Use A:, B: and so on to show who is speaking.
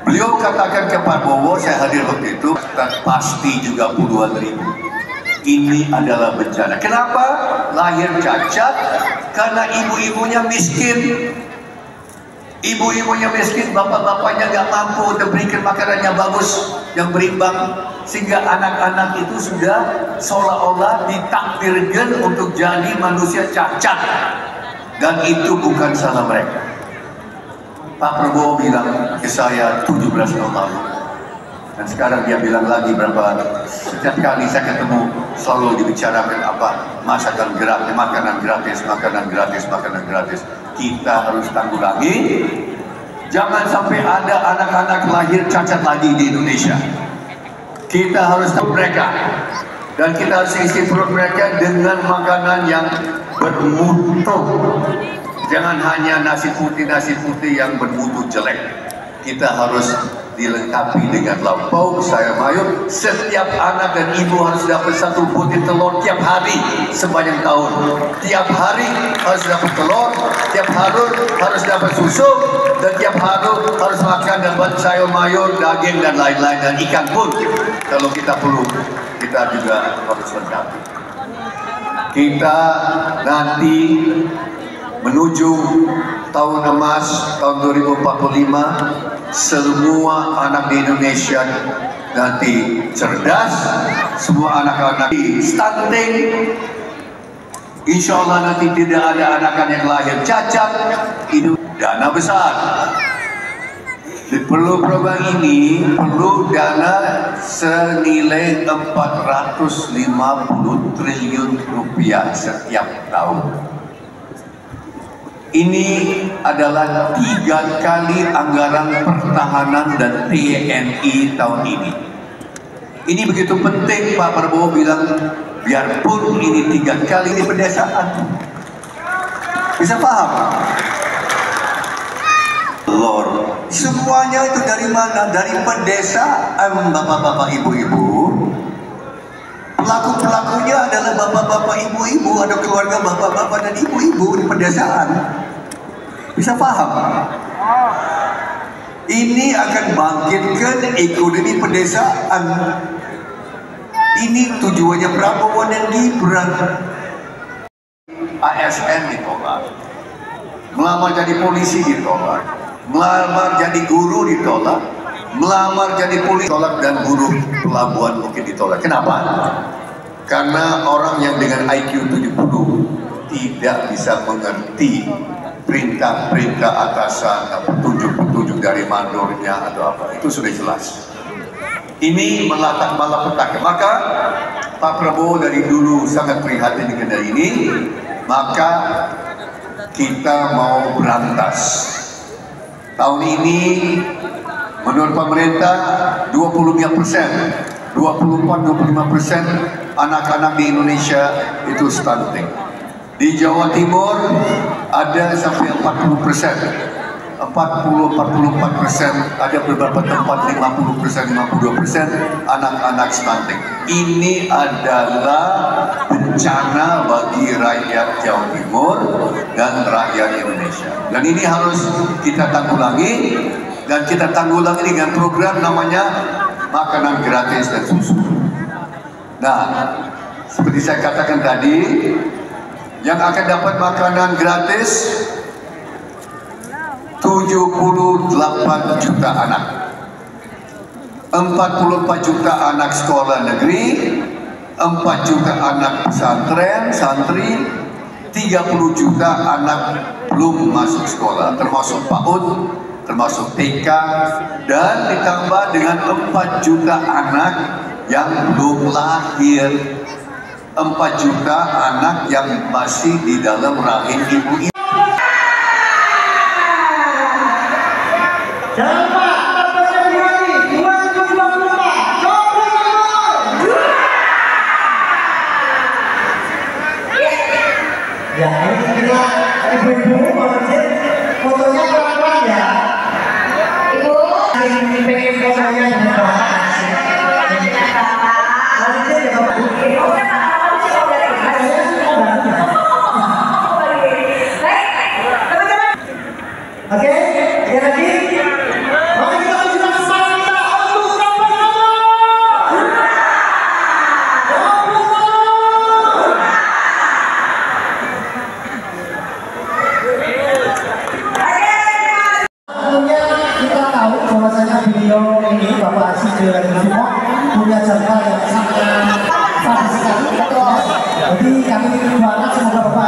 A: Beliau katakan ke Prabowo, saya hadir waktu itu, pasti juga puluhan ribu. Ini adalah bencana. Kenapa? Lahir cacat karena ibu-ibunya miskin. Ibu-ibunya miskin, bapak-bapaknya nggak mampu untuk berikan makanan yang bagus, yang berimbang, sehingga anak-anak itu sudah seolah-olah ditakdirkan untuk jadi manusia cacat, dan itu bukan salah mereka. Pak Prabowo bilang ke saya 17 tahun lalu, dan sekarang dia bilang lagi setiap kali saya ketemu selalu dibicarakan apa, masakan gratis, makanan gratis, makanan gratis, makanan gratis. Kita harus tanggulangi, jangan sampai ada anak-anak lahir cacat lagi di Indonesia. Kita harus tahu mereka, dan kita harus isi perut mereka dengan makanan yang bermutu. Jangan hanya nasi putih yang bermutu jelek. Kita harus dilengkapi dengan lauk pauk, sayur mayur. Setiap anak dan ibu harus dapat 1 butir telur tiap hari sepanjang tahun. Tiap hari harus dapat telur, tiap hari harus dapat susu, dan tiap hari harus makan dapat sayur mayur, daging dan lain-lain, dan ikan pun kalau kita perlu, kita juga harus lengkapi. Kita nanti menuju tahun emas tahun 2045, semua anak di Indonesia nanti cerdas, semua anak-anak stunting. Insya Allah nanti tidak ada anak-anak yang lahir cacat. Itu dana besar. Perlu program ini perlu dana senilai 450 triliun rupiah setiap tahun. Ini adalah 3 kali anggaran pertahanan dan TNI tahun ini. Ini begitu penting. Pak Prabowo bilang, biarpun ini 3 kali di pedesaan. Bisa paham? Lord, semuanya itu dari mana? Dari pedesaan, bapak-bapak, ibu-ibu. Pelaku-pelakunya adalah bapak-bapak, ibu-ibu, ada keluarga bapak-bapak dan ibu-ibu di pedesaan. Bisa paham? Ini akan bangkitkan ekonomi pedesaan. Ini tujuannya Prabowo dan Gibran. ASN ditolak, melamar jadi polisi ditolak, melamar jadi guru ditolak, melamar jadi polisi ditolak, dan buruh pelabuhan mungkin ditolak. Kenapa? Karena orang yang dengan IQ 70 tidak bisa mengerti perintah-perintah atasan, petunjuk-petunjuk dari mandornya atau apa. Itu sudah jelas. Ini malapetaka. Maka Pak Prabowo dari dulu sangat prihatin dengan ini. Maka kita mau berantas. Tahun ini menurut pemerintah 25%, 24-25% anak-anak di Indonesia itu stunting. Di Jawa Timur ada sampai 40%, 40-44%, ada beberapa tempat 50%, 52% anak-anak stunting. Ini adalah bencana bagi rakyat Jawa Timur dan rakyat Indonesia. Dan ini harus kita tanggulangi, dan kita tanggulangi dengan program namanya makanan gratis dan susu. Nah, seperti saya katakan tadi, yang akan dapat makanan gratis 78 juta anak, 44 juta anak sekolah negeri, 4 juta anak pesantren, santri, 30 juta anak belum masuk sekolah, termasuk PAUD, termasuk TK, dan ditambah dengan 4 juta anak yang belum lahir, 4 juta anak yang masih di dalam rahim ibu.
B: Jangan lupa, Februari 2024, Jokowi ya, ini kita ibu-ibu mau fotonya pelan-pelan ya. Ibu, pengen fotonya dengan bapak. Oke, sekali lagi. Oke, kita lanjutkan. beliau ini Bapak Asyik dan semua punya jangka yang sangat sekali. Jadi kami berharap semoga Bapak